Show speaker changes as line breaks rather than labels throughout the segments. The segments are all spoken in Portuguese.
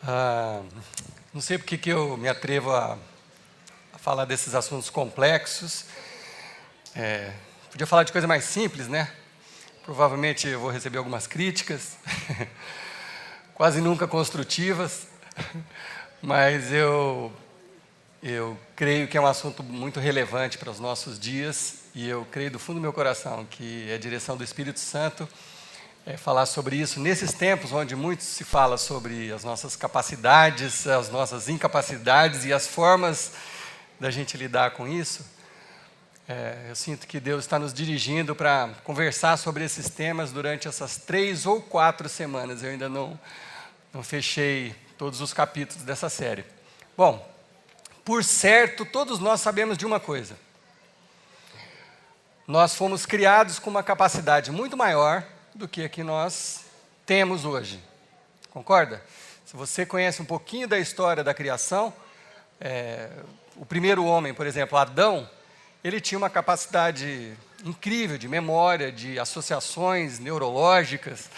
Ah, não sei porque que eu me atrevo a falar desses assuntos complexos. Podia falar de coisa mais simples, né? Provavelmente eu vou receber algumas críticas, quase nunca construtivas, mas eu creio que é um assunto muito relevante para os nossos dias e eu creio do fundo do meu coração que a direção do Espírito Santo é falar sobre isso nesses tempos onde muito se fala sobre as nossas capacidades, as nossas incapacidades e as formas da gente lidar com isso. Eu sinto que Deus está nos dirigindo para conversar sobre esses temas durante essas 3 ou 4 semanas. Eu ainda não fechei todos os capítulos dessa série. Bom, por certo, todos nós sabemos de uma coisa. Nós fomos criados com uma capacidade muito maior do que a que nós temos hoje. Concorda? Se você conhece um pouquinho da história da criação, o primeiro homem, por exemplo, Adão, ele tinha uma capacidade incrível de memória, de associações neurológicas,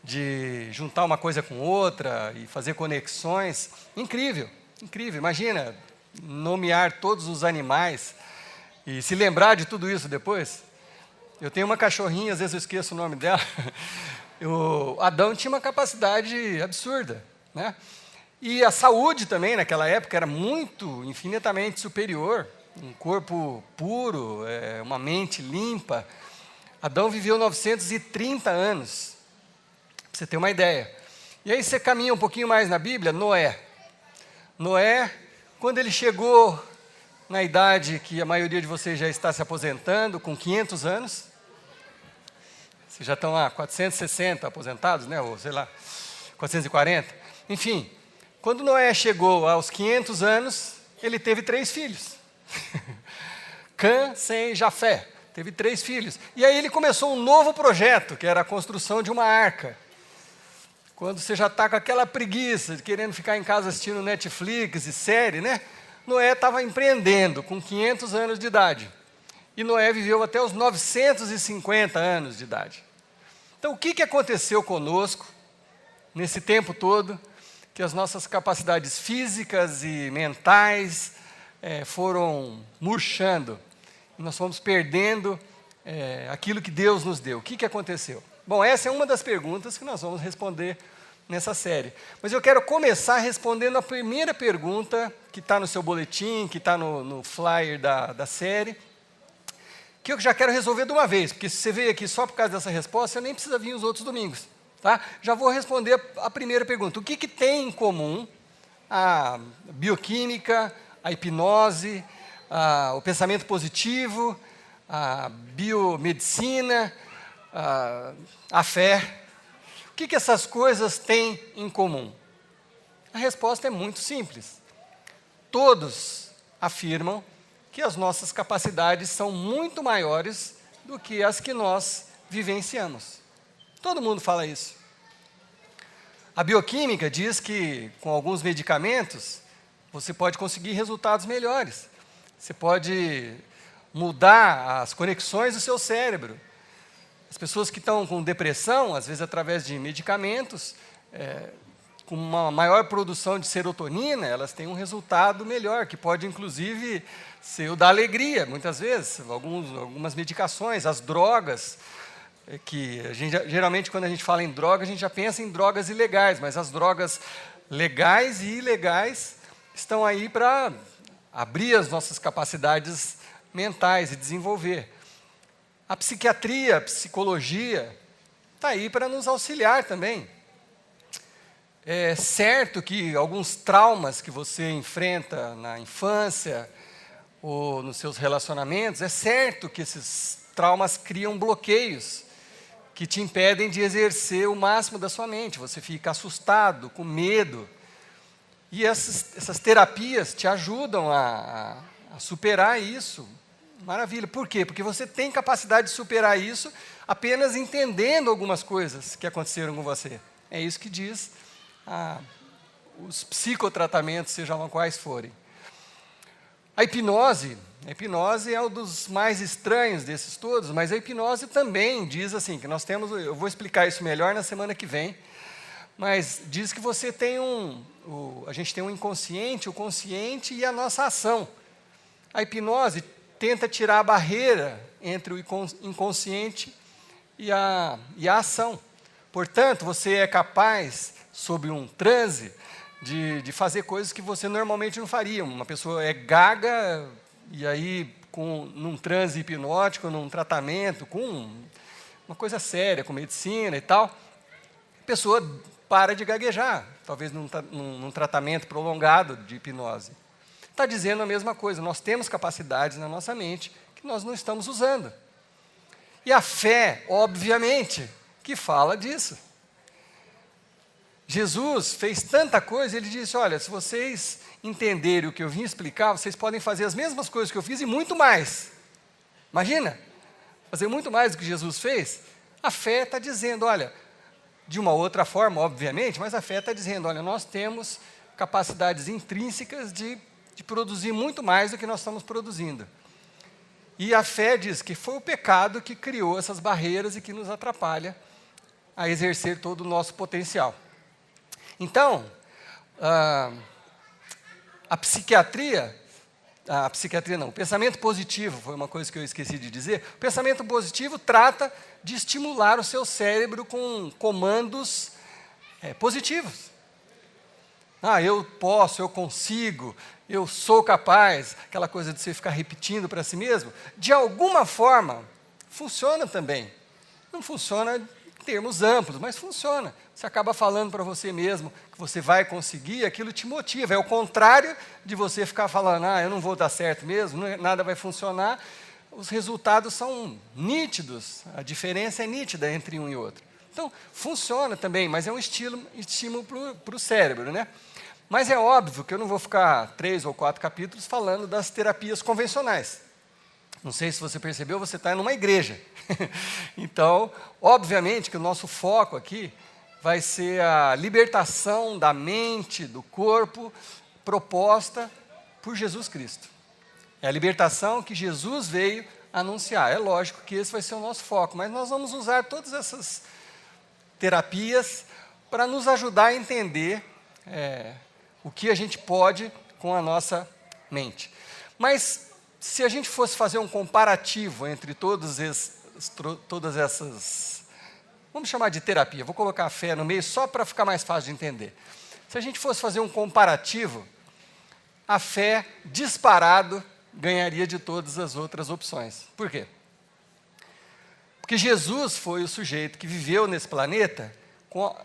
de juntar uma coisa com outra e fazer conexões. Incrível, incrível. Imagina nomear todos os animais e se lembrar de tudo isso depois. Eu tenho uma cachorrinha, às vezes eu esqueço o nome dela. O Adão tinha uma capacidade absurda, né? E a saúde também, naquela época, era infinitamente superior. Um corpo puro, uma mente limpa. Adão viveu 930 anos, para você ter uma ideia. E aí você caminha um pouquinho mais na Bíblia, Noé. Noé, quando ele chegou na idade que a maioria de vocês já está se aposentando, com 500 anos, vocês já estão lá, 460 aposentados, né? Ou sei lá, 440. Enfim, quando Noé chegou aos 500 anos, ele teve 3 filhos. Cã, Sem e Jafé. Teve 3 filhos. E aí ele começou um novo projeto, que era a construção de uma arca. Quando você já está com aquela preguiça de querendo ficar em casa assistindo Netflix e série, né? Noé estava empreendendo com 500 anos de idade. E Noé viveu até os 950 anos de idade. Então, o que aconteceu conosco nesse tempo todo, que as nossas capacidades físicas e mentais foram murchando, e nós fomos perdendo aquilo que Deus nos deu. O que aconteceu? Bom, essa é uma das perguntas que nós vamos responder nessa série. Mas eu quero começar respondendo a primeira pergunta que está no seu boletim, que está no flyer da série, que eu já quero resolver de uma vez, porque se você veio aqui só por causa dessa resposta, você nem precisa vir os outros domingos. Tá? Já vou responder a primeira pergunta. O que tem em comum a bioquímica, a hipnose, o pensamento positivo, a biomedicina, a fé? O que essas coisas têm em comum? A resposta é muito simples. Todos afirmam que as nossas capacidades são muito maiores do que as que nós vivenciamos. Todo mundo fala isso. A bioquímica diz que, com alguns medicamentos, você pode conseguir resultados melhores. Você pode mudar as conexões do seu cérebro. As pessoas que estão com depressão, às vezes através de medicamentos, com uma maior produção de serotonina, elas têm um resultado melhor, que pode, inclusive, ser o da alegria, muitas vezes. Algumas medicações, as drogas, que geralmente, quando a gente fala em droga, a gente já pensa em drogas ilegais, mas as drogas legais e ilegais estão aí para abrir as nossas capacidades mentais e desenvolver. A psiquiatria, a psicologia, está aí para nos auxiliar também. É certo que alguns traumas que você enfrenta na infância ou nos seus relacionamentos, é certo que esses traumas criam bloqueios que te impedem de exercer o máximo da sua mente. Você fica assustado, com medo. E essas terapias te ajudam a superar isso. Maravilha. Por quê? Porque você tem capacidade de superar isso apenas entendendo algumas coisas que aconteceram com você. É isso que diz os psicotratamentos, sejam quais forem. A hipnose é um dos mais estranhos desses todos, mas a hipnose também diz assim, que nós temos, eu vou explicar isso melhor na semana que vem, mas diz que você tem a gente tem um inconsciente, o consciente e a nossa ação. A hipnose tenta tirar a barreira entre o inconsciente e a ação. Portanto, você é capaz, sob um transe, de fazer coisas que você normalmente não faria. Uma pessoa é gaga, e aí, num transe hipnótico, num tratamento, com uma coisa séria, com medicina e tal, a pessoa para de gaguejar, talvez num tratamento prolongado de hipnose. Está dizendo a mesma coisa, nós temos capacidades na nossa mente que nós não estamos usando. E a fé, obviamente, que fala disso. Jesus fez tanta coisa, ele disse, olha, se vocês entenderem o que eu vim explicar, vocês podem fazer as mesmas coisas que eu fiz e muito mais. Imagina, fazer muito mais do que Jesus fez. A fé está dizendo, olha, de uma outra forma, obviamente, mas a fé está dizendo, olha, nós temos capacidades intrínsecas de produzir muito mais do que nós estamos produzindo. E a fé diz que foi o pecado que criou essas barreiras e que nos atrapalha a exercer todo o nosso potencial. Então, o pensamento positivo, foi uma coisa que eu esqueci de dizer, o pensamento positivo trata de estimular o seu cérebro com comandos positivos. Eu posso, eu consigo, eu sou capaz, aquela coisa de você ficar repetindo para si mesmo, de alguma forma, funciona também. Não funciona em termos amplos, mas funciona. Você acaba falando para você mesmo que você vai conseguir, aquilo te motiva. É o contrário de você ficar falando, eu não vou dar certo mesmo, nada vai funcionar. Os resultados são nítidos, a diferença é nítida entre um e outro. Então, funciona também, mas é um estímulo para o cérebro, né? Mas é óbvio que eu não vou ficar 3 ou 4 capítulos falando das terapias convencionais. Não sei se você percebeu, você está numa igreja. Então, obviamente que o nosso foco aqui vai ser a libertação da mente, do corpo, proposta por Jesus Cristo. É a libertação que Jesus veio anunciar. É lógico que esse vai ser o nosso foco, mas nós vamos usar todas essas terapias para nos ajudar a entender o que a gente pode com a nossa mente. Mas, se a gente fosse fazer um comparativo entre todas essas, vamos chamar de terapia, vou colocar a fé no meio só para ficar mais fácil de entender. Se a gente fosse fazer um comparativo, a fé, disparado, ganharia de todas as outras opções. Por quê? Porque Jesus foi o sujeito que viveu nesse planeta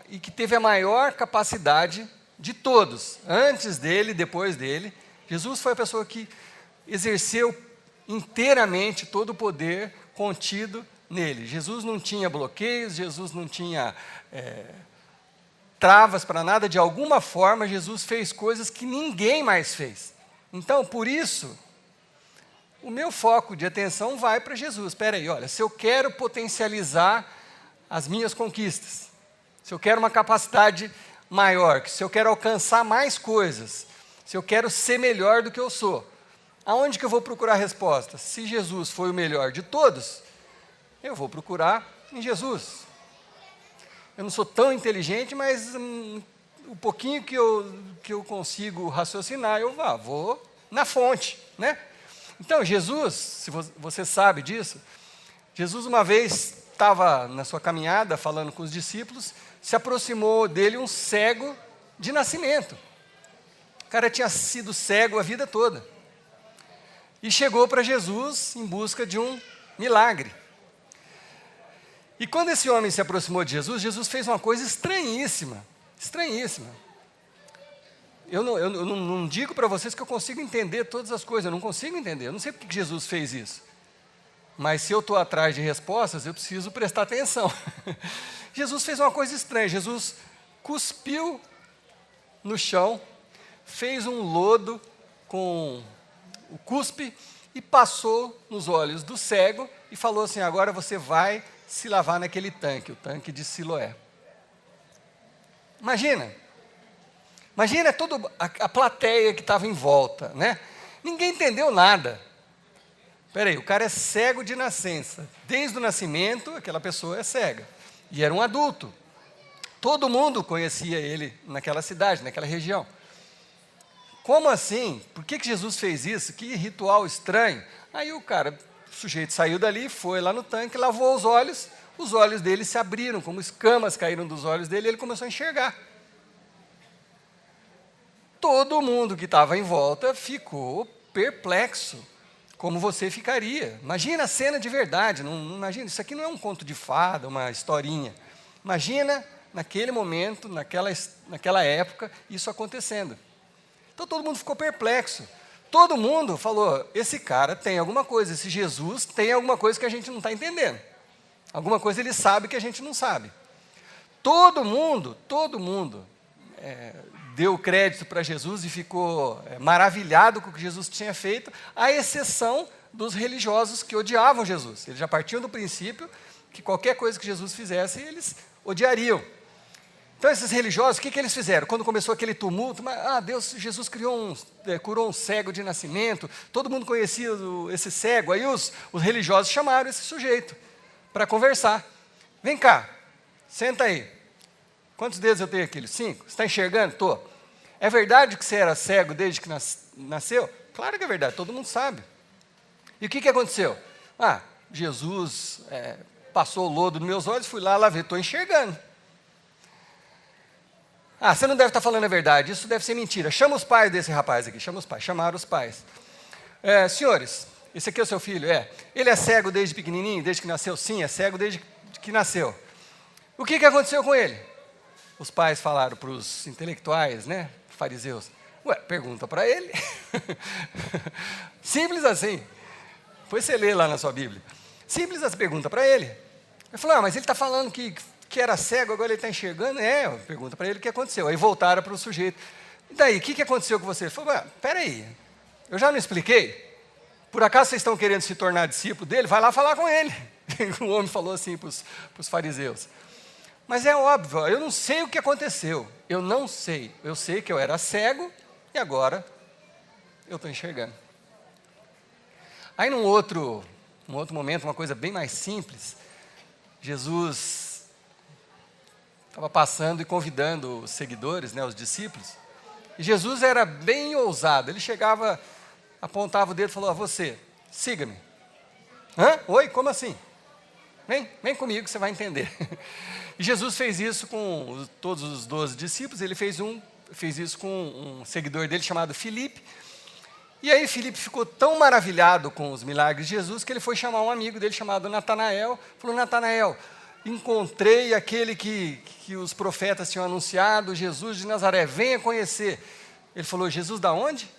e que teve a maior capacidade de todos, antes dele, depois dele. Jesus foi a pessoa que exerceu inteiramente todo o poder contido nele. Jesus não tinha bloqueios, Jesus não tinha travas para nada. De alguma forma, Jesus fez coisas que ninguém mais fez. Então, por isso, o meu foco de atenção vai para Jesus. Espera aí, olha, se eu quero potencializar as minhas conquistas, se eu quero uma capacidade maior, se eu quero alcançar mais coisas, se eu quero ser melhor do que eu sou, aonde que eu vou procurar respostas? Se Jesus foi o melhor de todos, eu vou procurar em Jesus. Eu não sou tão inteligente, mas o pouquinho que eu consigo raciocinar, eu vou na fonte, né? Então, Jesus, se você sabe disso, Jesus uma vez estava na sua caminhada, falando com os discípulos, se aproximou dele um cego de nascimento. O cara tinha sido cego a vida toda. E chegou para Jesus em busca de um milagre. E quando esse homem se aproximou de Jesus, Jesus fez uma coisa estranhíssima. Estranhíssima. Eu não digo para vocês que eu consigo entender todas as coisas, eu não consigo entender. Eu não sei por que Jesus fez isso. Mas se eu estou atrás de respostas, eu preciso prestar atenção. Jesus fez uma coisa estranha. Jesus cuspiu no chão, fez um lodo com o cuspe e passou nos olhos do cego e falou assim, agora você vai se lavar naquele tanque, o tanque de Siloé. Imagina toda a plateia que estava em volta, né? Ninguém entendeu nada. Espera aí, o cara é cego de nascença. Desde o nascimento, aquela pessoa é cega. E era um adulto. Todo mundo conhecia ele naquela cidade, naquela região. Como assim? Por que Jesus fez isso? Que ritual estranho. Aí o sujeito saiu dali, foi lá no tanque, lavou os olhos dele se abriram, como escamas caíram dos olhos dele, e ele começou a enxergar. Todo mundo que estava em volta ficou perplexo, como você ficaria. Imagina a cena de verdade, não imagina, isso aqui não é um conto de fada, uma historinha. Imagina, naquele momento, naquela época, isso acontecendo. Então todo mundo ficou perplexo. Todo mundo falou, esse cara tem alguma coisa, esse Jesus tem alguma coisa que a gente não está entendendo. Alguma coisa ele sabe que a gente não sabe. Todo mundo deu crédito para Jesus e ficou maravilhado com o que Jesus tinha feito, à exceção dos religiosos que odiavam Jesus. Eles já partiam do princípio que qualquer coisa que Jesus fizesse, eles odiariam. Então, esses religiosos, o que eles fizeram? Quando começou aquele tumulto, Jesus curou um cego de nascimento, todo mundo conhecia esse cego, aí os religiosos chamaram esse sujeito para conversar. Vem cá, senta aí. Quantos dedos eu tenho aqui? 5? Você está enxergando? Estou. É verdade que você era cego desde que nasceu? Claro que é verdade, todo mundo sabe. E o que aconteceu? Jesus passou o lodo nos meus olhos, fui lá, lavei, estou enxergando. Você não deve estar falando a verdade, isso deve ser mentira. Chama os pais desse rapaz aqui, chama os pais. Chamaram os pais. Senhores, esse aqui é o seu filho? Ele é cego desde pequenininho, desde que nasceu? Sim, é cego desde que nasceu. O que aconteceu com ele? Os pais falaram para os intelectuais, fariseus, pergunta para ele. Simples assim. Depois você lê lá na sua Bíblia. Simples essa pergunta para ele. Ele falou, mas ele está falando que era cego, agora ele está enxergando? Pergunta para ele o que aconteceu. Aí voltaram para o sujeito. E daí, o que aconteceu com você? Ele falou, peraí, eu já não expliquei? Por acaso vocês estão querendo se tornar discípulo dele? Vai lá falar com ele. O homem falou assim para os fariseus. Mas é óbvio, eu não sei o que aconteceu. Eu não sei. Eu sei que eu era cego e agora eu estou enxergando. Aí num outro momento, uma coisa bem mais simples, Jesus estava passando e convidando os seguidores, os discípulos. E Jesus era bem ousado. Ele chegava, apontava o dedo e falou, você, siga-me. Oi, como assim? Vem comigo que você vai entender. E Jesus fez isso com todos os 12 discípulos, ele fez isso com um seguidor dele chamado Filipe. E aí Filipe ficou tão maravilhado com os milagres de Jesus que ele foi chamar um amigo dele chamado Natanael. Falou, Natanael, encontrei aquele que os profetas tinham anunciado, Jesus de Nazaré, venha conhecer. Ele falou, Jesus da onde?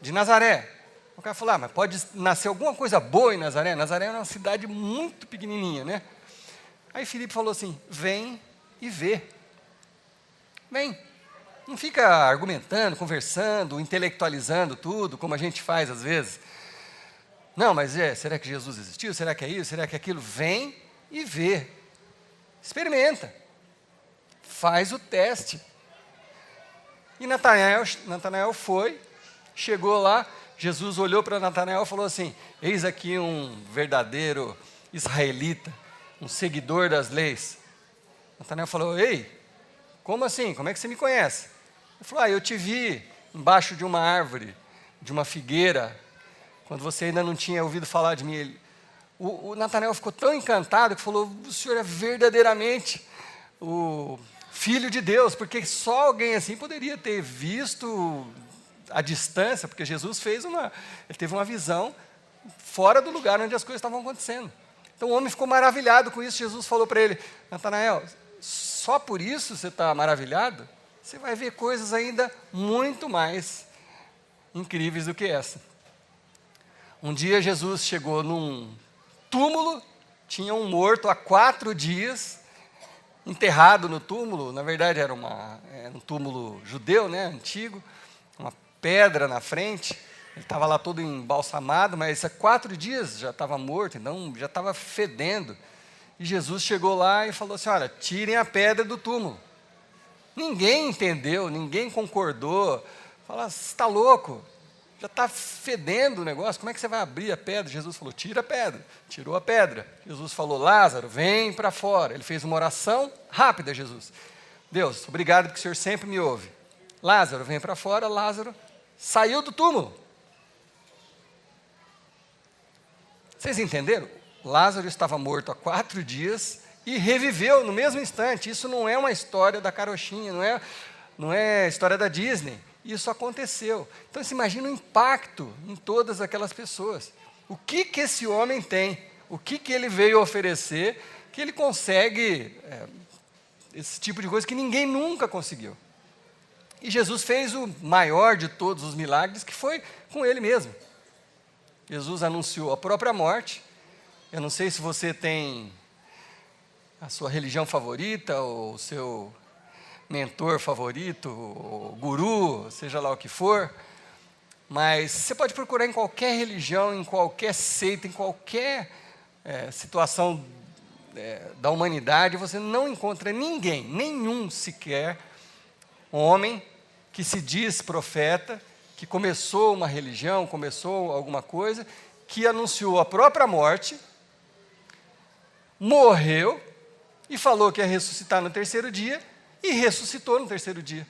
De Nazaré. O cara falou, mas pode nascer alguma coisa boa em Nazaré? Nazaré é uma cidade muito pequenininha, Aí Filipe falou assim, vem e vê. Vem. Não fica argumentando, conversando, intelectualizando tudo, como a gente faz às vezes. Não, mas será que Jesus existiu? Será que é isso? Será que é aquilo? Vem e vê. Experimenta. Faz o teste. E Natanael foi, chegou lá, Jesus olhou para Natanael e falou assim, eis aqui um verdadeiro israelita, um seguidor das leis. Natanael falou, ei, como assim? Como é que você me conhece? Ele falou, eu te vi embaixo de uma árvore, de uma figueira, quando você ainda não tinha ouvido falar de mim. O Natanael ficou tão encantado que falou, o senhor é verdadeiramente o Filho de Deus, porque só alguém assim poderia ter visto a distância, porque Jesus ele teve uma visão fora do lugar onde as coisas estavam acontecendo. Então o homem ficou maravilhado com isso. Jesus falou para ele, Natanael, só por isso você está maravilhado? Você vai ver coisas ainda muito mais incríveis do que essa. Um dia Jesus chegou num túmulo, tinha um morto há 4 dias, enterrado no túmulo. Na verdade era um túmulo judeu, antigo, uma pedra na frente. Ele estava lá todo embalsamado, mas há 4 dias já estava morto, então já estava fedendo. E Jesus chegou lá e falou assim, olha, tirem a pedra do túmulo. Ninguém entendeu, ninguém concordou. Falaram, você está louco? já está fedendo o negócio, como é que você vai abrir a pedra? Jesus falou, tira a pedra. Tirou a pedra. Jesus falou, Lázaro, vem para fora. Ele fez uma oração rápida, Jesus. Deus, obrigado porque o Senhor sempre me ouve. Lázaro, vem para fora. Lázaro saiu do túmulo. Vocês entenderam? Lázaro estava morto há 4 dias e reviveu no mesmo instante. Isso não é uma história da carochinha, não é história da Disney. Isso aconteceu. Então, você imagina o impacto em todas aquelas pessoas. O que esse homem tem? O que ele veio oferecer que ele consegue esse tipo de coisa que ninguém nunca conseguiu? E Jesus fez o maior de todos os milagres, que foi com ele mesmo. Jesus anunciou a própria morte. Eu não sei se você tem a sua religião favorita, ou o seu mentor favorito, ou guru, seja lá o que for, mas você pode procurar em qualquer religião, em qualquer seita, em qualquer situação da humanidade, você não encontra ninguém, nenhum sequer, homem que se diz profeta, que começou uma religião, começou alguma coisa, que anunciou a própria morte, morreu e falou que ia ressuscitar no 3º dia e ressuscitou no 3º dia.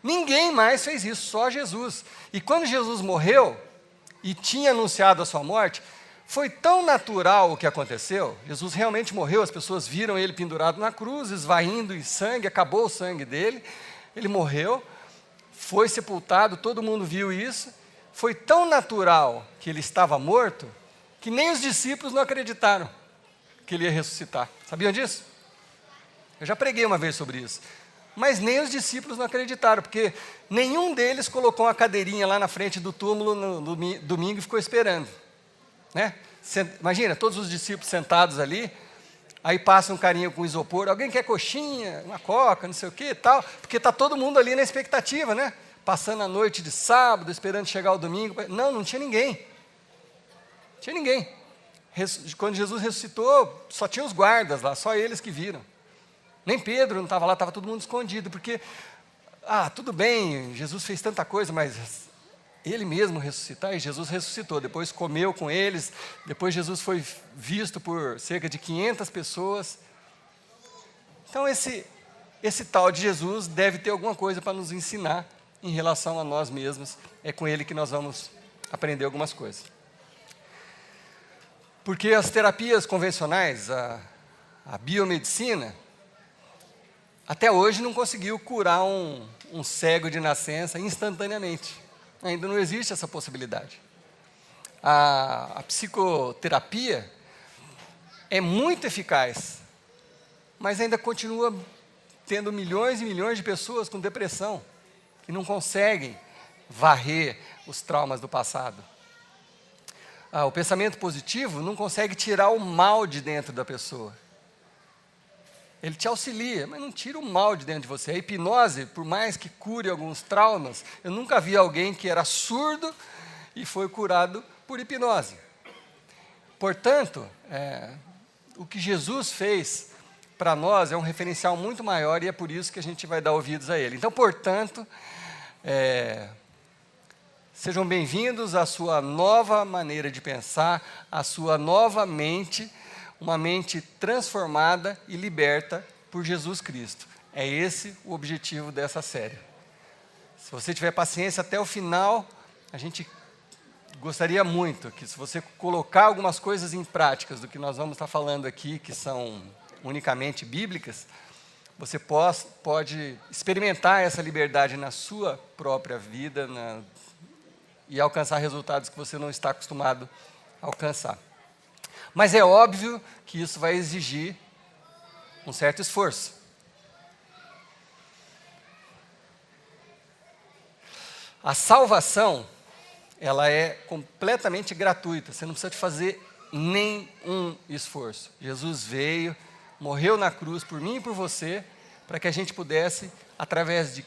Ninguém mais fez isso, só Jesus. E quando Jesus morreu e tinha anunciado a sua morte, foi tão natural o que aconteceu. Jesus realmente morreu, as pessoas viram ele pendurado na cruz, esvaindo em sangue, acabou o sangue dele, ele morreu, foi sepultado, todo mundo viu isso. Foi tão natural que ele estava morto, que nem os discípulos não acreditaram que ele ia ressuscitar. Sabiam disso? Eu já preguei uma vez sobre isso. Mas nem os discípulos não acreditaram, porque nenhum deles colocou uma cadeirinha lá na frente do túmulo no domingo e ficou esperando. Né? Imagina, todos os discípulos sentados ali, aí passa um carinha com isopor, alguém quer coxinha, uma coca, não sei o que e tal, porque está todo mundo ali na expectativa, né? Passando a noite de sábado, esperando chegar o domingo. Não tinha ninguém. Não tinha ninguém. Quando Jesus ressuscitou, só tinha os guardas lá, só eles que viram. Nem Pedro não estava lá, estava todo mundo escondido, porque, tudo bem, Jesus fez tanta coisa, mas ele mesmo ressuscitar, e Jesus ressuscitou, depois comeu com eles, depois Jesus foi visto por cerca de 500 pessoas. Então esse tal de Jesus deve ter alguma coisa para nos ensinar em relação a nós mesmos, é com ele que nós vamos aprender algumas coisas. Porque as terapias convencionais, a biomedicina, até hoje não conseguiu curar um cego de nascença instantaneamente. Ainda não existe essa possibilidade. A psicoterapia é muito eficaz, mas ainda continua tendo milhões e milhões de pessoas com depressão, que não conseguem varrer os traumas do passado. O pensamento positivo não consegue tirar o mal de dentro da pessoa. Ele te auxilia, mas não tira o mal de dentro de você. A hipnose, por mais que cure alguns traumas, eu nunca vi alguém que era surdo e foi curado por hipnose. Portanto, o que Jesus fez para nós é um referencial muito maior e é por isso que a gente vai dar ouvidos a ele. Então, portanto, sejam bem-vindos à sua nova maneira de pensar, à sua nova mente, uma mente transformada e liberta por Jesus Cristo. É esse o objetivo dessa série. Se você tiver paciência até o final, a gente gostaria muito que, se você colocar algumas coisas em práticas do que nós vamos estar falando aqui, que são unicamente bíblicas, você pode experimentar essa liberdade na sua própria vida e alcançar resultados que você não está acostumado a alcançar. Mas é óbvio que isso vai exigir um certo esforço. A salvação, ela é completamente gratuita, você não precisa de fazer nenhum esforço. Jesus veio, morreu na cruz por mim e por você, para que a gente pudesse, através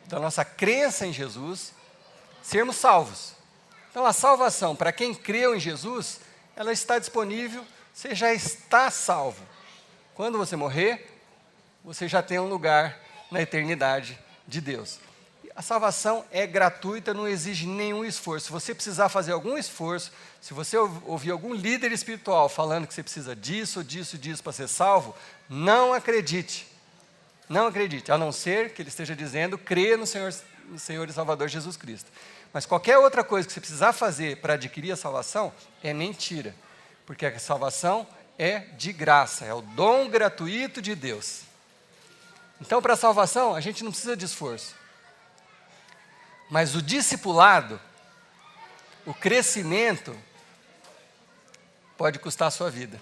da nossa crença em Jesus, sermos salvos. Então a salvação, para quem creu em Jesus, ela está disponível, você já está salvo. Quando você morrer, você já tem um lugar na eternidade de Deus. a salvação é gratuita, não exige nenhum esforço. Se você precisar fazer algum esforço, se você ouvir algum líder espiritual falando que você precisa disso, disso, disso para ser salvo, não acredite. Não acredite, a não ser que ele esteja dizendo, creia no Senhor e Salvador Jesus Cristo. Mas qualquer outra coisa que você precisar fazer para adquirir a salvação, é mentira. Porque a salvação é de graça, é o dom gratuito de Deus. Então, para a salvação, a gente não precisa de esforço. Mas o discipulado, o crescimento, pode custar a sua vida.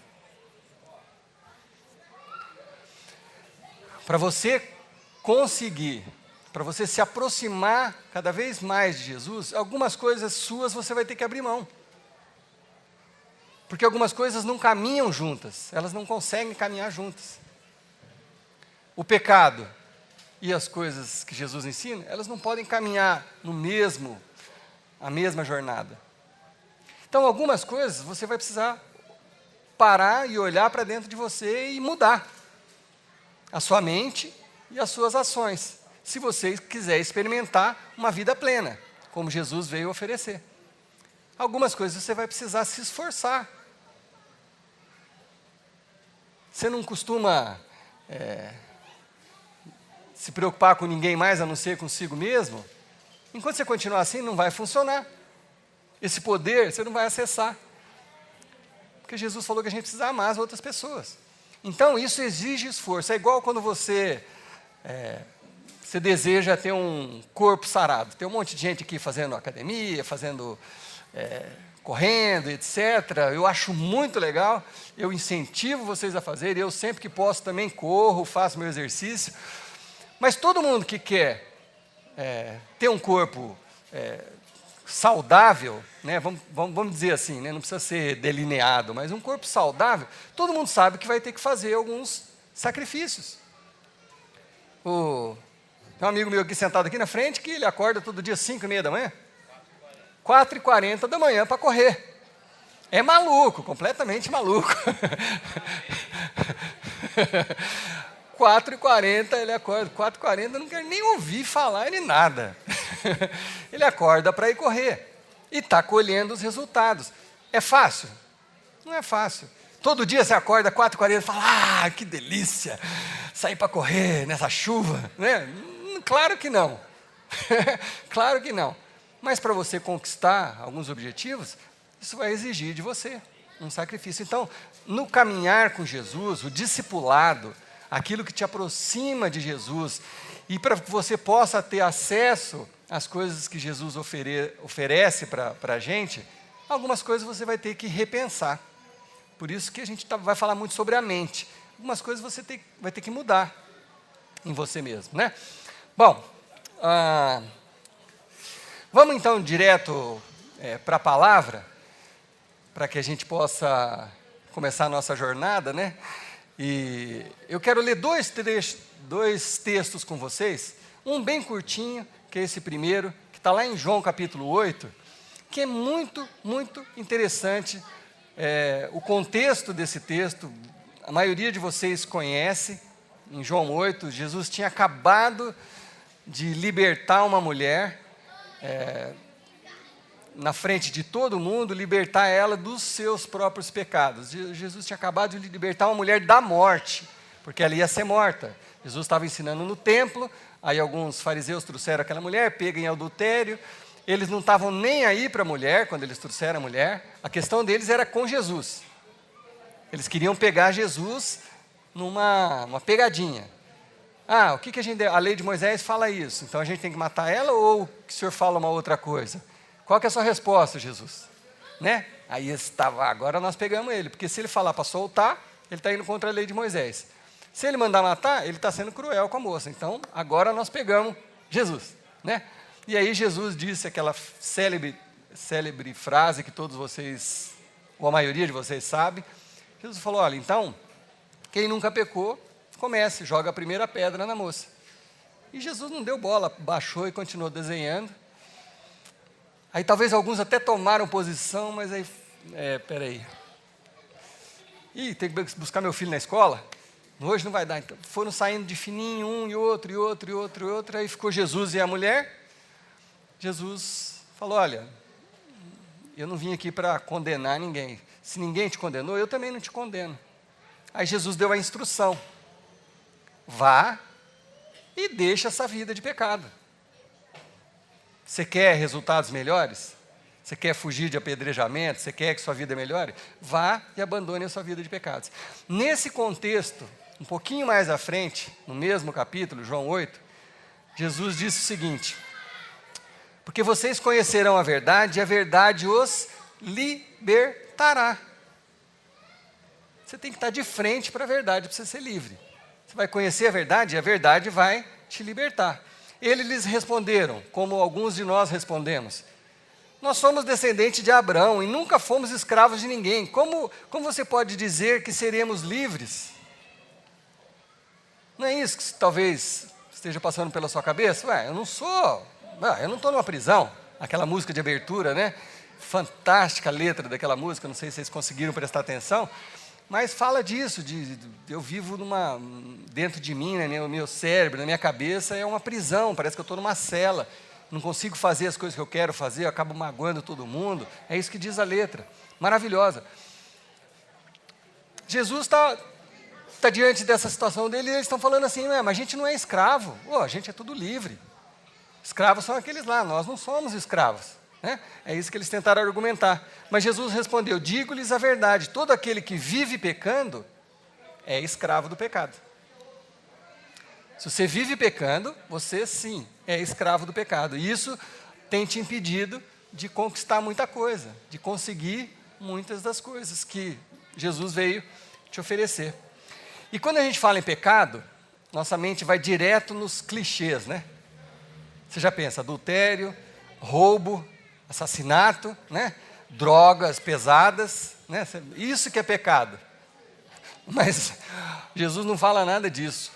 Para você conseguir, para você se aproximar cada vez mais de Jesus, algumas coisas suas você vai ter que abrir mão. Porque algumas coisas não caminham juntas, elas não conseguem caminhar juntas. O pecado e as coisas que Jesus ensina, elas não podem caminhar a mesma jornada. Então, algumas coisas você vai precisar parar e olhar para dentro de você e mudar a sua mente e as suas ações, se você quiser experimentar uma vida plena, como Jesus veio oferecer. Algumas coisas você vai precisar se esforçar. Você não costuma se preocupar com ninguém mais a não ser consigo mesmo? Enquanto você continuar assim, não vai funcionar. Esse poder você não vai acessar. Porque Jesus falou que a gente precisa amar as outras pessoas. Então, isso exige esforço. É igual quando você deseja ter um corpo sarado. Tem um monte de gente aqui fazendo academia, correndo, etc. Eu acho muito legal, eu incentivo vocês a fazerem, eu sempre que posso também corro, faço meu exercício. Mas todo mundo que quer ter um corpo saudável, né, vamos dizer assim, né, não precisa ser delineado, mas um corpo saudável, todo mundo sabe que vai ter que fazer alguns sacrifícios. Tem um amigo meu aqui sentado aqui na frente que ele acorda todo dia 5h30 da manhã. 4h40 da manhã para correr. É maluco, completamente maluco. 4h40 ele acorda, 4h40 não quer nem ouvir falar de nada. Ele acorda para ir correr e está colhendo os resultados. É fácil? Não é fácil. Todo dia você acorda 4h40 e fala, que delícia, sair para correr nessa chuva, né? Claro que não. Claro que não. Mas para você conquistar alguns objetivos, isso vai exigir de você um sacrifício. Então, no caminhar com Jesus, o discipulado, aquilo que te aproxima de Jesus, e para que você possa ter acesso às coisas que Jesus oferece para a gente, algumas coisas você vai ter que repensar. Por isso que a gente vai falar muito sobre a mente. Algumas coisas você vai ter que mudar em você mesmo, né? Bom, vamos então direto para a palavra, para que a gente possa começar a nossa jornada, né? E eu quero ler dois textos com vocês, um bem curtinho, que é esse primeiro, que está lá em João capítulo 8, que é muito, muito interessante. O contexto desse texto, a maioria de vocês conhece. Em João 8, Jesus tinha acabado de libertar uma mulher, na frente de todo mundo, libertar ela dos seus próprios pecados. Jesus tinha acabado de libertar uma mulher da morte, porque ela ia ser morta. Jesus estava ensinando no templo, aí alguns fariseus trouxeram aquela mulher, pega em adultério. Eles não estavam nem aí para a mulher, quando eles trouxeram a mulher. A questão deles era com Jesus. Eles queriam pegar Jesus numa pegadinha. O que a lei de Moisés fala isso? Então a gente tem que matar ela ou que o senhor fala uma outra coisa? Qual que é a sua resposta, Jesus? Né? Aí agora nós pegamos ele, porque se ele falar para soltar, ele está indo contra a lei de Moisés. Se ele mandar matar, ele está sendo cruel com a moça. Então, agora nós pegamos Jesus. Né? E aí Jesus disse aquela célebre frase que todos vocês, ou a maioria de vocês sabe. Jesus falou, olha, então, quem nunca pecou, comece, joga a primeira pedra na moça. E Jesus não deu bola, baixou e continuou desenhando. Aí talvez alguns até tomaram posição, mas aí, peraí. Tem que buscar meu filho na escola? Hoje não vai dar. Então, foram saindo de fininho, um e outro, aí ficou Jesus e a mulher. Jesus falou, olha, eu não vim aqui para condenar ninguém. Se ninguém te condenou, eu também não te condeno. Aí Jesus deu a instrução, vá e deixa essa vida de pecado. Você quer resultados melhores? Você quer fugir de apedrejamento? Você quer que sua vida melhore? Vá e abandone a sua vida de pecados. Nesse contexto, um pouquinho mais à frente, no mesmo capítulo, João 8, Jesus disse o seguinte, porque vocês conhecerão a verdade e a verdade os libertará. Você tem que estar de frente para a verdade para você ser livre. Você vai conhecer a verdade e a verdade vai te libertar. Eles lhes responderam, como alguns de nós respondemos, nós somos descendentes de Abraão e nunca fomos escravos de ninguém. Como você pode dizer que seremos livres? Não é isso que talvez esteja passando pela sua cabeça? Ué, eu não estou numa prisão. Aquela música de abertura, né? Fantástica letra daquela música, não sei se vocês conseguiram prestar atenção, mas fala disso, eu vivo dentro de mim, né, o meu cérebro, na minha cabeça é uma prisão, parece que eu estou numa cela, não consigo fazer as coisas que eu quero fazer, eu acabo magoando todo mundo, é isso que diz a letra, maravilhosa. Jesus está diante dessa situação dele e eles estão falando assim, mas a gente não é escravo, a gente é tudo livre, escravos são aqueles lá, nós não somos escravos. É isso que eles tentaram argumentar. Mas Jesus respondeu, digo-lhes a verdade, todo aquele que vive pecando é escravo do pecado. Se você vive pecando, você sim é escravo do pecado. E isso tem te impedido de conquistar muita coisa, de conseguir muitas das coisas que Jesus veio te oferecer. E quando a gente fala em pecado, nossa mente vai direto nos clichês, né? Você já pensa, adultério, roubo, assassinato, né? Drogas pesadas, né? Isso que é pecado. Mas Jesus não fala nada disso.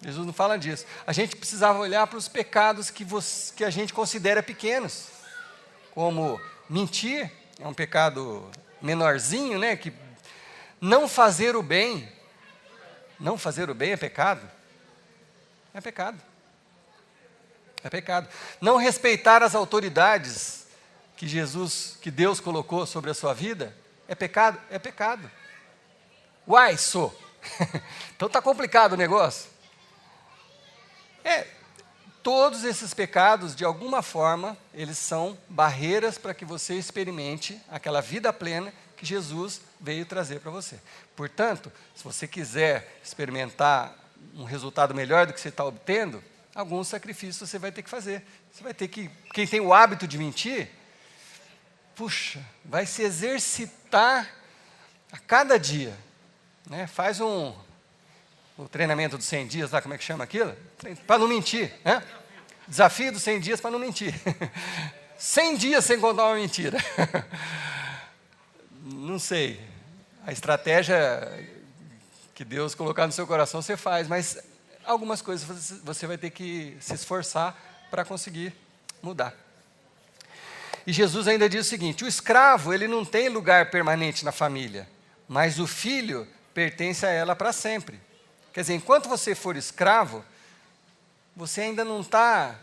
Jesus não fala disso. A gente precisava olhar para os pecados que a gente considera pequenos, como mentir, é um pecado menorzinho, né? Que não fazer o bem é pecado. É pecado. É pecado. Não respeitar as autoridades que Deus colocou sobre a sua vida, é pecado? É pecado. Uai, sou. Então está complicado o negócio. Todos esses pecados, de alguma forma, eles são barreiras para que você experimente aquela vida plena que Jesus veio trazer para você. Portanto, se você quiser experimentar um resultado melhor do que você está obtendo, alguns sacrifícios você vai ter que fazer. Você vai ter que, quem tem o hábito de mentir, vai se exercitar a cada dia, né? Faz o treinamento dos 100 dias, lá como é que chama aquilo? Para não mentir, né? Desafio dos 100 dias para não mentir. 100 dias sem contar uma mentira. Não sei, a estratégia que Deus colocar no seu coração você faz, mas algumas coisas você vai ter que se esforçar para conseguir mudar. E Jesus ainda diz o seguinte, o escravo ele não tem lugar permanente na família, mas o filho pertence a ela para sempre. Quer dizer, enquanto você for escravo, você ainda não está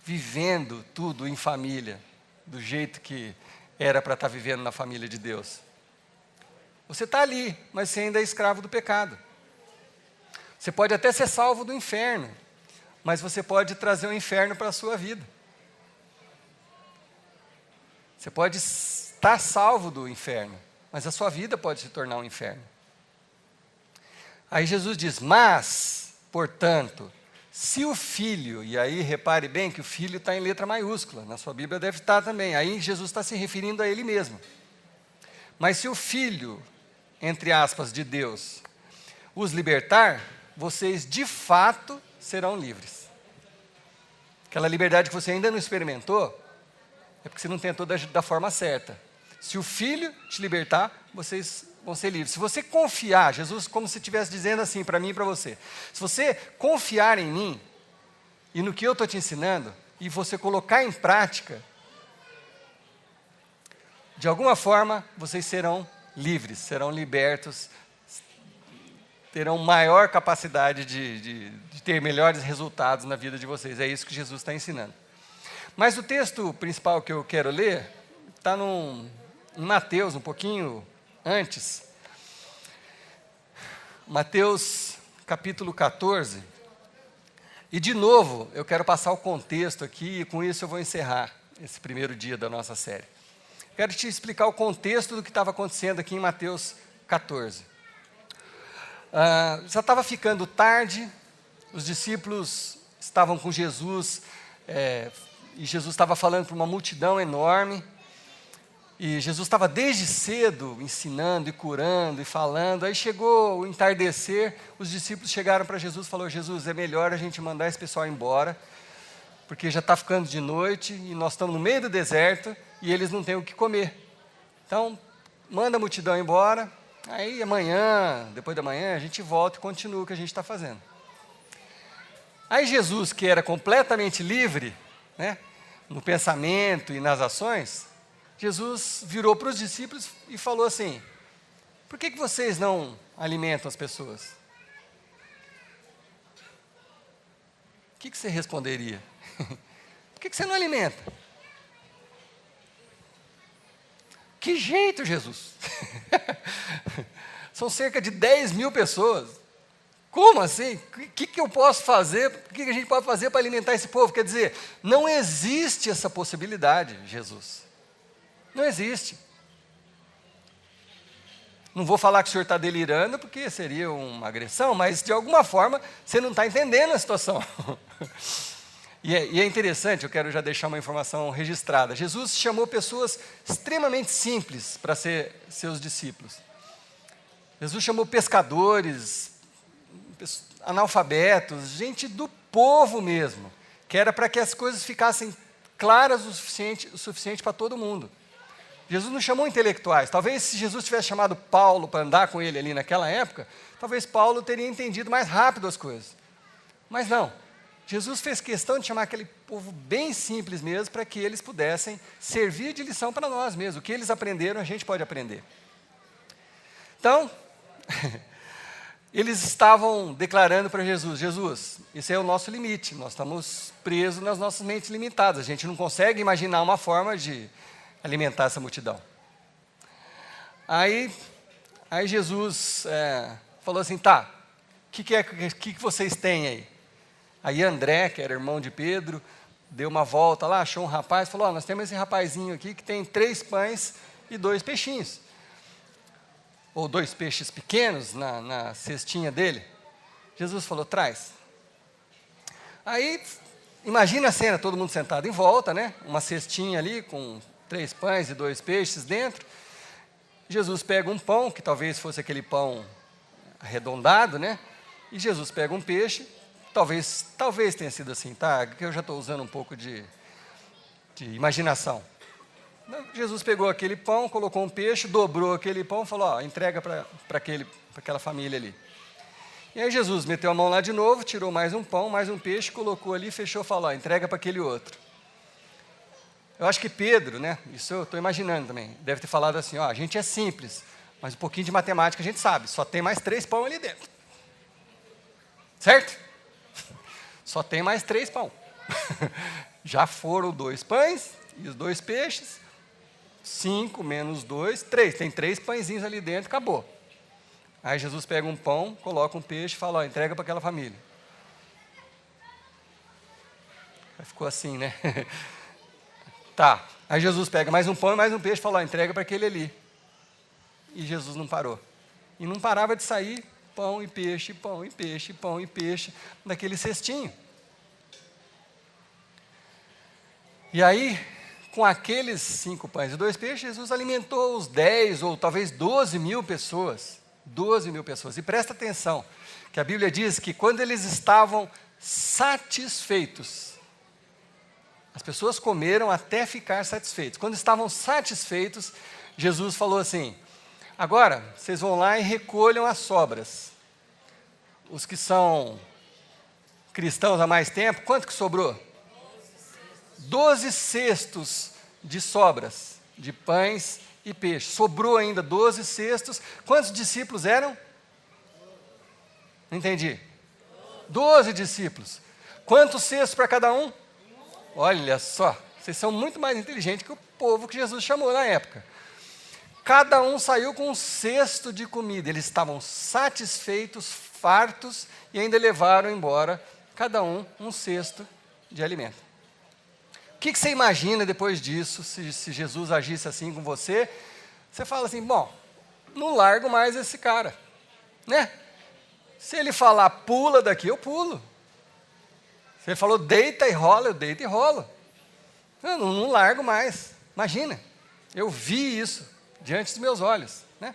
vivendo tudo em família, do jeito que era para estar vivendo na família de Deus. Você está ali, mas você ainda é escravo do pecado. Você pode até ser salvo do inferno, mas você pode trazer o inferno para a sua vida. Você pode estar salvo do inferno, mas a sua vida pode se tornar um inferno. Aí Jesus diz, mas, portanto, se o filho, e aí repare bem que o filho está em letra maiúscula, na sua Bíblia deve estar também, aí Jesus está se referindo a ele mesmo. Mas se o filho, entre aspas, de Deus, os libertar, vocês de fato serão livres. Aquela liberdade que você ainda não experimentou, é porque você não tentou da forma certa. Se o Filho te libertar, vocês vão ser livres. Se você confiar, Jesus como se estivesse dizendo assim para mim e para você, se você confiar em mim, e no que eu estou te ensinando, e você colocar em prática, de alguma forma, vocês serão livres, serão libertos, terão maior capacidade de ter melhores resultados na vida de vocês. É isso que Jesus está ensinando. Mas o texto principal que eu quero ler está em Mateus, um pouquinho antes. Mateus capítulo 14. E de novo, eu quero passar o contexto aqui e com isso eu vou encerrar esse primeiro dia da nossa série. Quero te explicar o contexto do que estava acontecendo aqui em Mateus 14. Já estava ficando tarde, os discípulos estavam com Jesus, e Jesus estava falando para uma multidão enorme, e Jesus estava desde cedo ensinando e curando e falando. Aí chegou o entardecer, os discípulos chegaram para Jesus e falaram: Jesus, é melhor a gente mandar esse pessoal embora, porque já está ficando de noite e nós estamos no meio do deserto e eles não têm o que comer. Então, manda a multidão embora, aí amanhã, depois da manhã, a gente volta e continua o que a gente está fazendo. Aí Jesus, que era completamente livre, né, no pensamento e nas ações, Jesus virou para os discípulos e falou assim: por que vocês não alimentam as pessoas? O que você responderia? Por que você não alimenta? Que jeito, Jesus? São cerca de 10 mil pessoas. Como assim? O que eu posso fazer? O que a gente pode fazer para alimentar esse povo? Quer dizer, não existe essa possibilidade, Jesus. Não existe. Não vou falar que o senhor está delirando, porque seria uma agressão, mas de alguma forma você não está entendendo a situação. E é interessante, eu quero já deixar uma informação registrada. Jesus chamou pessoas extremamente simples para ser seus discípulos. Jesus chamou pescadores, analfabetos, gente do povo mesmo, que era para que as coisas ficassem claras o suficiente para todo mundo. Jesus não chamou intelectuais. Talvez se Jesus tivesse chamado Paulo para andar com ele ali naquela época, talvez Paulo teria entendido mais rápido as coisas. Mas não. Jesus fez questão de chamar aquele povo bem simples mesmo, para que eles pudessem servir de lição para nós mesmos. O que eles aprenderam, a gente pode aprender. Então, eles estavam declarando para Jesus: Jesus, esse é o nosso limite, nós estamos presos nas nossas mentes limitadas, a gente não consegue imaginar uma forma de alimentar essa multidão. Aí Jesus falou assim: tá, o que vocês têm aí? Aí André, que era irmão de Pedro, deu uma volta lá, achou um rapaz, falou: nós temos esse rapazinho aqui que tem 3 pães e 2 peixinhos. Ou 2 peixes pequenos na cestinha dele. Jesus falou: traz. Aí, imagina a cena, todo mundo sentado em volta, né? Uma cestinha ali com 3 pães e 2 peixes dentro. Jesus pega um pão, que talvez fosse aquele pão arredondado, né? E Jesus pega um peixe, talvez tenha sido assim, tá? Porque eu já estou usando um pouco de imaginação. Jesus pegou aquele pão, colocou um peixe, dobrou aquele pão, falou: entrega para aquela família ali. E aí Jesus meteu a mão lá de novo, tirou mais um pão, mais um peixe, colocou ali, fechou, falou: entrega para aquele outro. Eu acho que Pedro, né, isso eu estou imaginando também, deve ter falado assim: a gente é simples, mas um pouquinho de matemática a gente sabe, só tem mais 3 pão ali dentro. Certo? Só tem mais 3 pão. Já foram 2 pães e os 2 peixes, 5 menos 2, 3. Tem 3 pãezinhos ali dentro, acabou. Aí Jesus pega um pão, coloca um peixe e fala: entrega para aquela família. Aí ficou assim, né? Tá. Aí Jesus pega mais um pão e mais um peixe e fala: entrega para aquele ali. E Jesus não parou. E não parava de sair pão e peixe, pão e peixe, pão e peixe, daquele cestinho. E aí, com aqueles 5 pães e 2 peixes, Jesus alimentou os 10 ou talvez 12 mil pessoas. 12 mil pessoas. E presta atenção, que a Bíblia diz que quando eles estavam satisfeitos, as pessoas comeram até ficar satisfeitos. Quando estavam satisfeitos, Jesus falou assim: agora, vocês vão lá e recolham as sobras. Os que são cristãos há mais tempo, quanto que sobrou? 12 cestos de sobras, de pães e peixes. Sobrou ainda 12 cestos. Quantos discípulos eram? Não entendi. 12 discípulos. Quantos cestos para cada um? Olha só. Vocês são muito mais inteligentes que o povo que Jesus chamou na época. Cada um saiu com um cesto de comida. Eles estavam satisfeitos, fartos, e ainda levaram embora, cada um cesto de alimento. O que você imagina depois disso, se Jesus agisse assim com você? Você fala assim, bom, não largo mais esse cara, né? Se ele falar pula daqui, eu pulo. Se ele falou deita e rola, eu deito e rolo. Eu não largo mais. Imagina, eu vi isso diante dos meus olhos, né?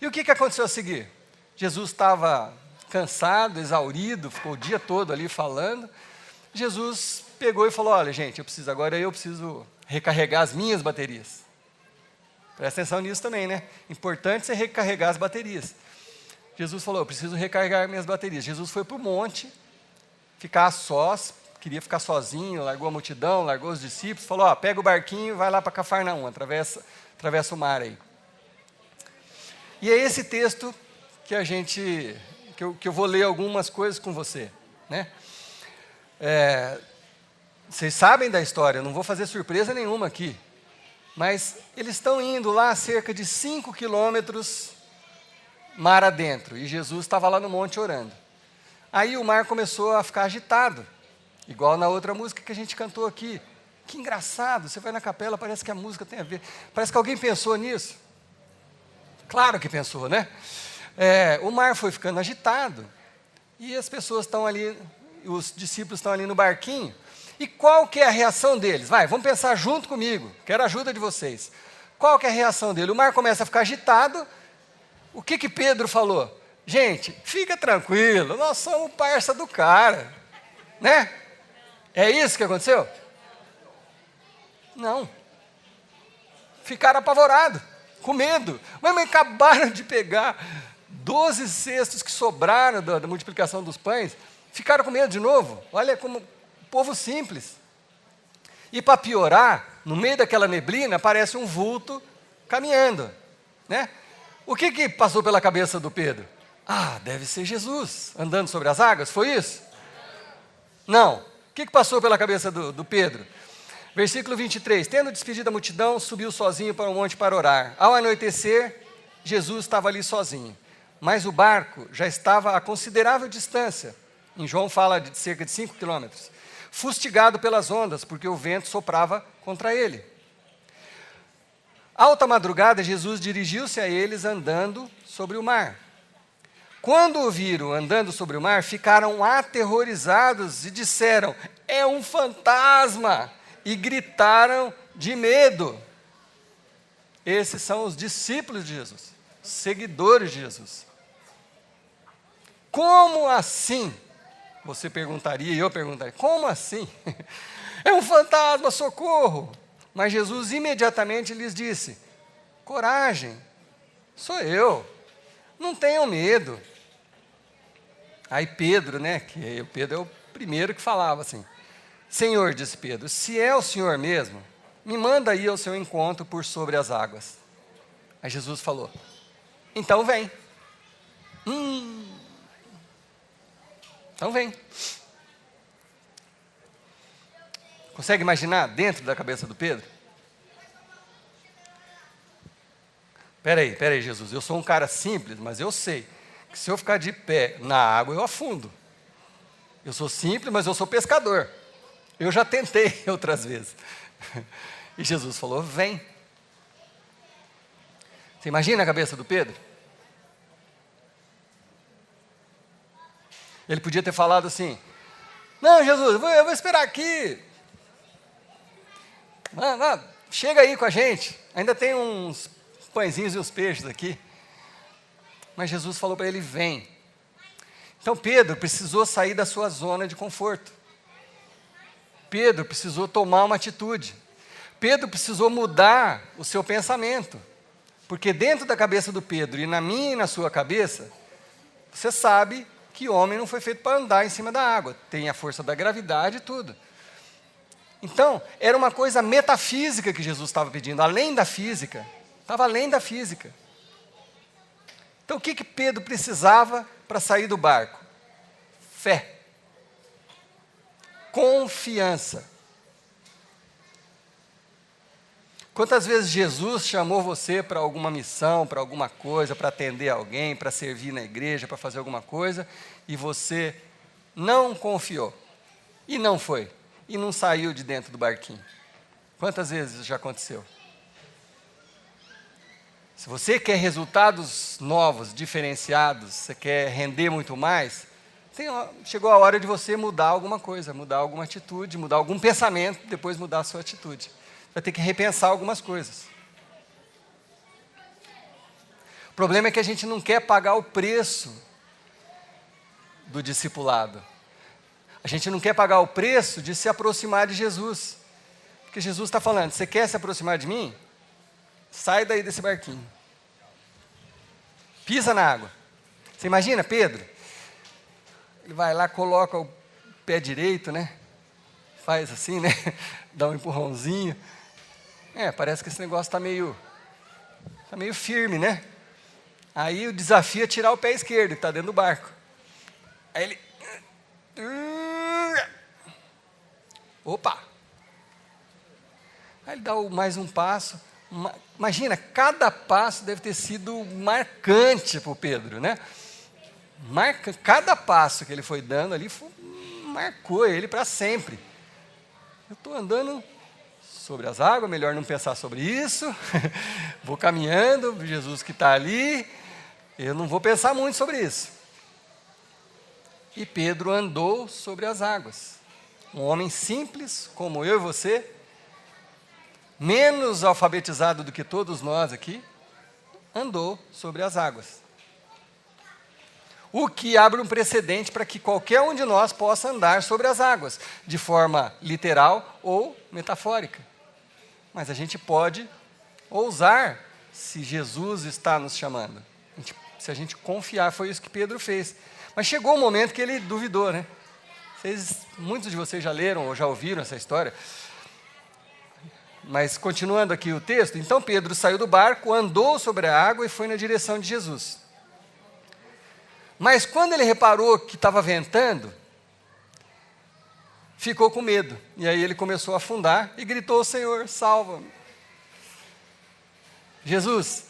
E o que aconteceu a seguir? Jesus estava cansado, exaurido, ficou o dia todo ali falando. Jesus pegou e falou, olha gente, eu preciso recarregar as minhas baterias. Presta atenção nisso também, né? Importante você recarregar as baterias. Jesus falou, eu preciso recarregar minhas baterias. Jesus foi para o monte, ficar a sós, queria ficar sozinho, largou a multidão, largou os discípulos, falou, ó, pega o barquinho e vai lá para Cafarnaum, atravessa o mar aí. E é esse texto que eu vou ler algumas coisas com você, né? Vocês sabem da história, eu não vou fazer surpresa nenhuma aqui, mas eles estão indo lá cerca de 5 quilômetros mar adentro, e Jesus estava lá no monte orando. Aí o mar começou a ficar agitado, igual na outra música que a gente cantou aqui. Que engraçado, você vai na capela, parece que a música tem a ver, parece que alguém pensou nisso. Claro que pensou, né? O mar foi ficando agitado, e as pessoas estão ali, os discípulos estão ali no barquinho, e qual que é a reação deles? Vamos pensar junto comigo, quero a ajuda de vocês. Qual que é a reação dele? O mar começa a ficar agitado, o que Pedro falou? Gente, fica tranquilo, nós somos parça do cara, né? É isso que aconteceu? Não. Ficaram apavorados, com medo. Mas acabaram de pegar 12 cestos que sobraram da multiplicação dos pães, ficaram com medo de novo. Olha como povo simples. E para piorar, no meio daquela neblina, aparece um vulto caminhando, né? O que passou pela cabeça do Pedro? Deve ser Jesus, andando sobre as águas, foi isso? Não. O que passou pela cabeça do Pedro? Versículo 23, tendo despedido a multidão, subiu sozinho para o monte para orar. Ao anoitecer, Jesus estava ali sozinho, mas o barco já estava a considerável distância, em João fala de cerca de 5 quilômetros, fustigado pelas ondas, porque o vento soprava contra ele. Alta madrugada, Jesus dirigiu-se a eles andando sobre o mar. Quando o viram andando sobre o mar, ficaram aterrorizados e disseram, é um fantasma! E gritaram de medo. Esses são os discípulos de Jesus, seguidores de Jesus. Como assim? Você perguntaria e eu perguntaria, como assim? É um fantasma, socorro! Mas Jesus imediatamente lhes disse, coragem, sou eu, não tenham medo. Aí Pedro, né, que o Pedro é o primeiro que falava assim, Senhor, disse Pedro, se é o Senhor mesmo, me manda ir ao seu encontro por sobre as águas. Aí Jesus falou, então vem. Então vem. Consegue imaginar dentro da cabeça do Pedro? Espera aí, Jesus, eu sou um cara simples, mas eu sei que se eu ficar de pé na água, eu afundo. Eu sou simples, mas eu sou pescador. Eu já tentei outras vezes. E Jesus falou, vem. Você imagina a cabeça do Pedro? Ele podia ter falado assim, não, Jesus, eu vou esperar aqui. Chega aí com a gente, ainda tem uns pãezinhos e uns peixes aqui. Mas Jesus falou para ele, vem. Então Pedro precisou sair da sua zona de conforto. Pedro precisou tomar uma atitude. Pedro precisou mudar o seu pensamento. Porque dentro da cabeça do Pedro, e na minha e na sua cabeça, você sabe que homem não foi feito para andar em cima da água. Tem a força da gravidade e tudo. Então, era uma coisa metafísica que Jesus estava pedindo, além da física. Estava além da física. Então, o que Pedro precisava para sair do barco? Fé. Confiança. Quantas vezes Jesus chamou você para alguma missão, para alguma coisa, para atender alguém, para servir na igreja, para fazer alguma coisa, e você não confiou, e não foi, e não saiu de dentro do barquinho? Quantas vezes isso já aconteceu? Se você quer resultados novos, diferenciados, você quer render muito mais, chegou a hora de você mudar alguma coisa, mudar alguma atitude, mudar algum pensamento, depois mudar a sua atitude. Vai ter que repensar algumas coisas. O problema é que a gente não quer pagar o preço do discipulado. A gente não quer pagar o preço de se aproximar de Jesus. Porque Jesus está falando, você quer se aproximar de mim? Sai daí desse barquinho. Pisa na água. Você imagina Pedro? Ele vai lá, coloca o pé direito, né? Faz assim, né? Dá um empurrãozinho. Parece que esse negócio está meio firme, né? Aí o desafio é tirar o pé esquerdo, que está dentro do barco. Aí ele... Opa! Aí ele dá mais um passo. Imagina, cada passo deve ter sido marcante para o Pedro, né? Cada passo que ele foi dando ali marcou ele para sempre. Eu estou andando sobre as águas, melhor não pensar sobre isso. Vou caminhando, Jesus que está ali, eu não vou pensar muito sobre isso. E Pedro andou sobre as águas. Um homem simples, como eu e você, menos alfabetizado do que todos nós aqui, andou sobre as águas. O que abre um precedente para que qualquer um de nós possa andar sobre as águas, de forma literal ou metafórica. Mas a gente pode ousar se Jesus está nos chamando. Se a gente confiar, foi isso que Pedro fez. Mas chegou um momento que ele duvidou, né? Muitos de vocês já leram ou já ouviram essa história. Mas continuando aqui o texto, então Pedro saiu do barco, andou sobre a água e foi na direção de Jesus. Mas quando ele reparou que estava ventando, ficou com medo. E aí ele começou a afundar e gritou: Senhor, salva-me. Jesus,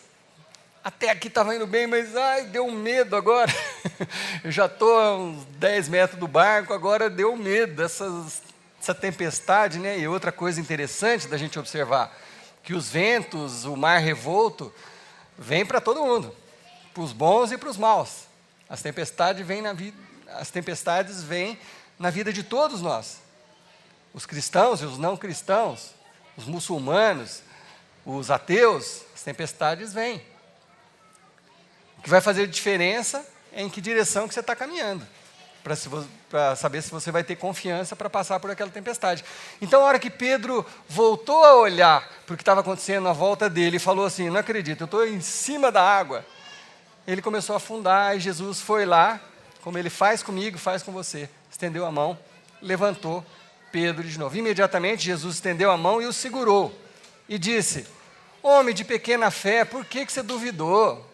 até aqui estava indo bem, mas deu um medo agora. Eu já estou a uns 10 metros do barco, agora deu medo, essa tempestade, né? E outra coisa interessante da gente observar, que os ventos, o mar revolto, vêm para todo mundo, para os bons e para os maus. As tempestades vêm na vida de todos nós. Os cristãos e os não cristãos, os muçulmanos, os ateus, as tempestades vêm. O que vai fazer diferença é em que direção que você está caminhando, para saber se você vai ter confiança para passar por aquela tempestade. Então, a hora que Pedro voltou a olhar para o que estava acontecendo à volta dele e falou assim: não acredito, eu estou em cima da água. Ele começou a afundar e Jesus foi lá, como ele faz comigo, faz com você. Estendeu a mão, levantou Pedro de novo. Imediatamente Jesus estendeu a mão e o segurou. E disse: homem de pequena fé, por que você duvidou?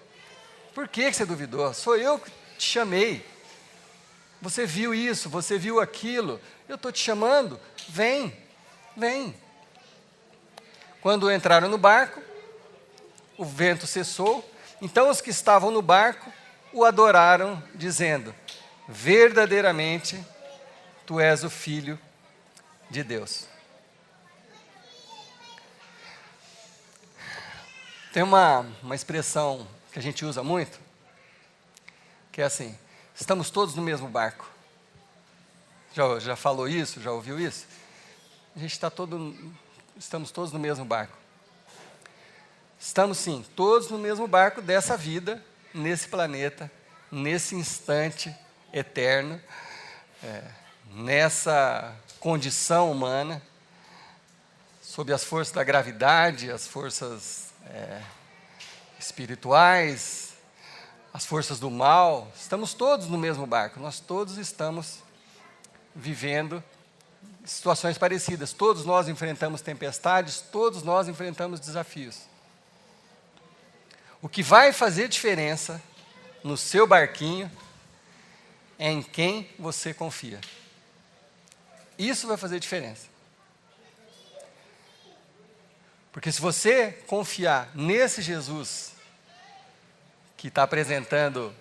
Por que você duvidou? Sou eu que te chamei. Você viu isso, você viu aquilo. Eu estou te chamando. Vem, vem. Quando entraram no barco, o vento cessou. Então os que estavam no barco o adoraram, dizendo: verdadeiramente, tu és o Filho de Deus. Tem uma expressão que a gente usa muito, que é assim: estamos todos no mesmo barco. Já falou isso? Já ouviu isso? Estamos todos no mesmo barco. Estamos sim, todos no mesmo barco dessa vida, nesse planeta, nesse instante eterno, nessa condição humana, sob as forças da gravidade, as forças espirituais, as forças do mal. Estamos todos no mesmo barco, nós todos estamos vivendo situações parecidas. Todos nós enfrentamos tempestades, todos nós enfrentamos desafios. O que vai fazer diferença no seu barquinho é em quem você confia. Isso vai fazer diferença. Porque se você confiar nesse Jesus que está apresentando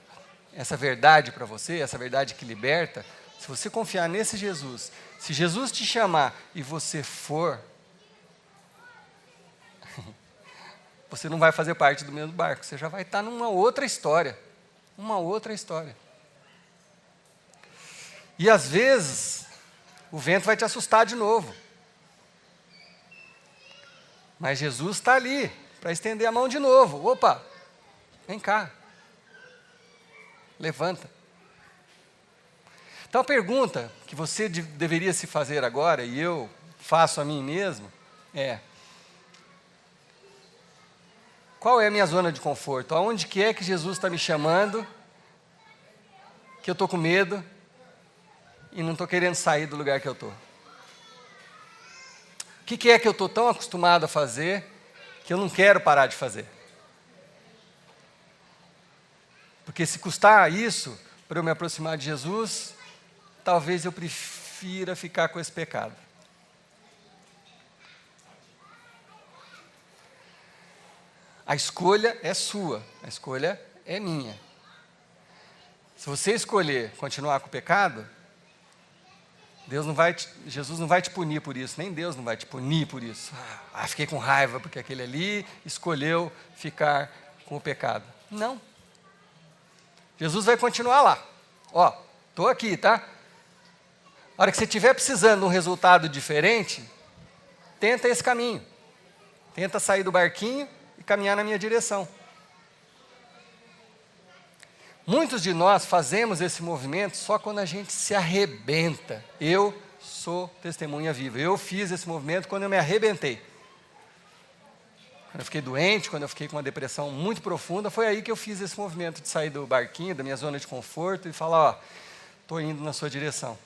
essa verdade para você, essa verdade que liberta, se você confiar nesse Jesus, se Jesus te chamar e você for, você não vai fazer parte do mesmo barco, você já vai estar numa outra história. Uma outra história. E às vezes, o vento vai te assustar de novo. Mas Jesus está ali, para estender a mão de novo. Opa, vem cá. Levanta. Então a pergunta que você deveria se fazer agora, e eu faço a mim mesmo, é: qual é a minha zona de conforto? Aonde que é que Jesus está me chamando, que eu estou com medo e não estou querendo sair do lugar que eu estou? O que é que eu estou tão acostumado a fazer que eu não quero parar de fazer? Porque se custar isso para eu me aproximar de Jesus, talvez eu prefira ficar com esse pecado. A escolha é sua, a escolha é minha. Se você escolher continuar com o pecado, Jesus não vai te punir por isso, nem Deus não vai te punir por isso. Fiquei com raiva porque aquele ali escolheu ficar com o pecado. Não. Jesus vai continuar lá. Ó, estou aqui, tá? A hora que você estiver precisando de um resultado diferente, tenta esse caminho. Tenta sair do barquinho e caminhar na minha direção. Muitos de nós fazemos esse movimento só quando a gente se arrebenta. Eu sou testemunha viva. Eu fiz esse movimento quando eu me arrebentei. Quando eu fiquei doente, quando eu fiquei com uma depressão muito profunda, foi aí que eu fiz esse movimento de sair do barquinho, da minha zona de conforto e falar, ó, estou indo na sua direção.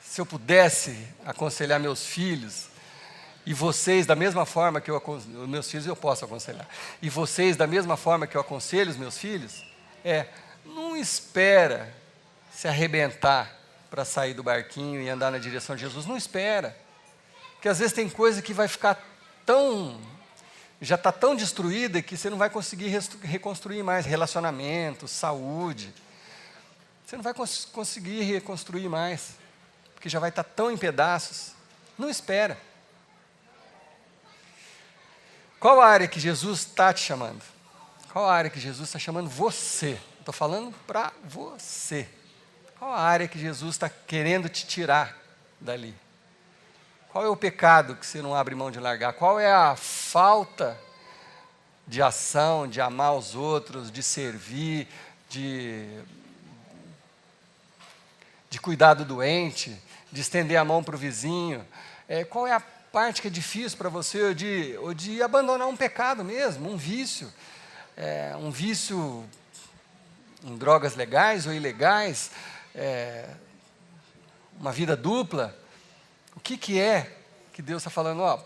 Se eu pudesse aconselhar meus filhos, e vocês, da mesma forma que os meus filhos eu posso aconselhar, e vocês, da mesma forma que eu aconselho os meus filhos, não espera se arrebentar para sair do barquinho e andar na direção de Jesus, não espera, porque às vezes tem coisa que vai ficar já está tão destruída que você não vai conseguir reconstruir mais, relacionamento, saúde, você não vai conseguir reconstruir mais, porque já vai estar tão em pedaços, não espera. Qual a área que Jesus está te chamando? Qual a área que Jesus está chamando você? Estou falando para você. Qual a área que Jesus está querendo te tirar dali? Qual é o pecado que você não abre mão de largar? Qual é a falta de ação, de amar os outros, de servir, de cuidar do doente, de estender a mão para o vizinho? Qual é a parte que é difícil para você, ou de abandonar um pecado mesmo, um vício em drogas legais ou ilegais, uma vida dupla? O que é que Deus está falando? Ó,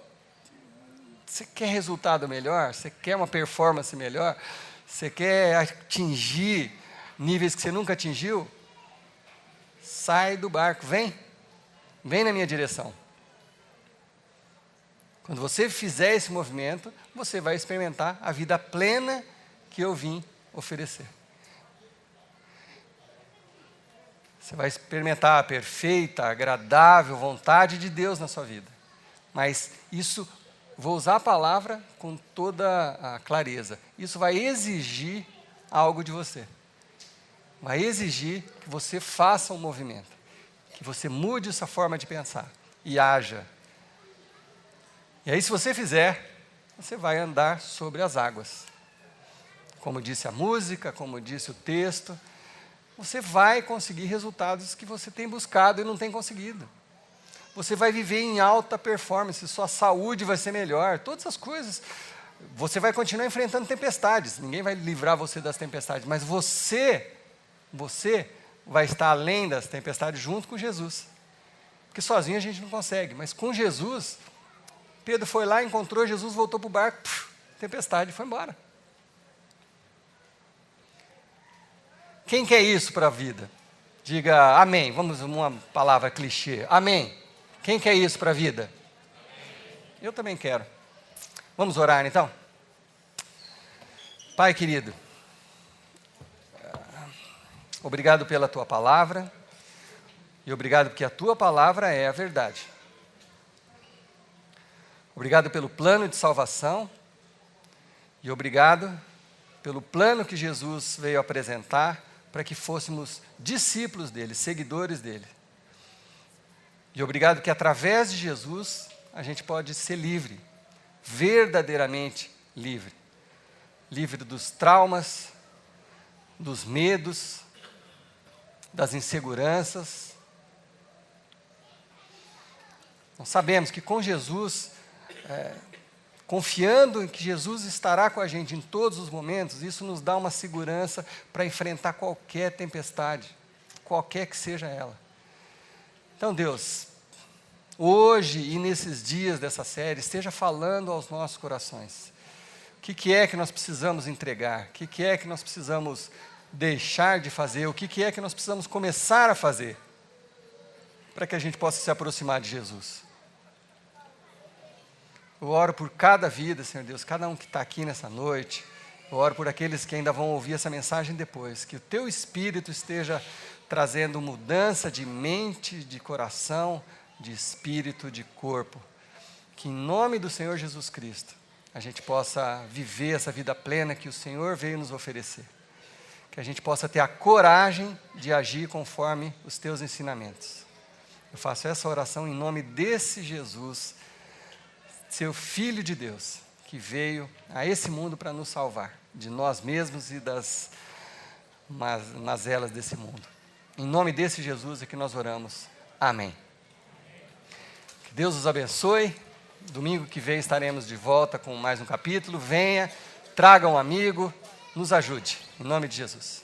você quer resultado melhor? Você quer uma performance melhor? Você quer atingir níveis que você nunca atingiu? Sai do barco, vem na minha direção. Quando você fizer esse movimento, você vai experimentar a vida plena que eu vim oferecer. Você vai experimentar a perfeita, agradável vontade de Deus na sua vida. Mas isso, vou usar a palavra com toda a clareza, isso vai exigir algo de você. Vai exigir que você faça um movimento, que você mude essa forma de pensar e haja. E aí, se você fizer, você vai andar sobre as águas. Como disse a música, como disse o texto, você vai conseguir resultados que você tem buscado e não tem conseguido. Você vai viver em alta performance, sua saúde vai ser melhor, todas as coisas. Você vai continuar enfrentando tempestades, ninguém vai livrar você das tempestades, mas você vai estar além das tempestades junto com Jesus. Porque sozinho a gente não consegue, mas com Jesus, Pedro foi lá, encontrou Jesus, voltou para o barco, tempestade, foi embora. Quem quer isso para a vida? Diga amém, vamos uma palavra clichê, amém. Quem quer isso para a vida? Eu também quero. Vamos orar então? Pai querido, obrigado pela tua palavra e obrigado porque a tua palavra é a verdade. Obrigado pelo plano de salvação e obrigado pelo plano que Jesus veio apresentar para que fôssemos discípulos dele, seguidores dele. E obrigado que através de Jesus a gente pode ser livre, verdadeiramente livre. Livre dos traumas, dos medos, das inseguranças. Nós sabemos que com Jesus, confiando em que Jesus estará com a gente em todos os momentos, isso nos dá uma segurança para enfrentar qualquer tempestade, qualquer que seja ela. Então, Deus, hoje e nesses dias dessa série, esteja falando aos nossos corações. O que é que nós precisamos entregar? O que é que nós precisamos deixar de fazer? O que é que nós precisamos começar a fazer para que a gente possa se aproximar de Jesus? Eu oro por cada vida, Senhor Deus, cada um que está aqui nessa noite. Eu oro por aqueles que ainda vão ouvir essa mensagem depois. Que o Teu Espírito esteja trazendo mudança de mente, de coração, de espírito, de corpo. Que em nome do Senhor Jesus Cristo, a gente possa viver essa vida plena que o Senhor veio nos oferecer. Que a gente possa ter a coragem de agir conforme os Teus ensinamentos. Eu faço essa oração em nome desse Jesus, Seu Filho de Deus, que veio a esse mundo para nos salvar, de nós mesmos e das mazelas desse mundo. Em nome desse Jesus é que nós oramos. Amém. Que Deus os abençoe. Domingo que vem estaremos de volta com mais um capítulo. Venha, traga um amigo, nos ajude. Em nome de Jesus.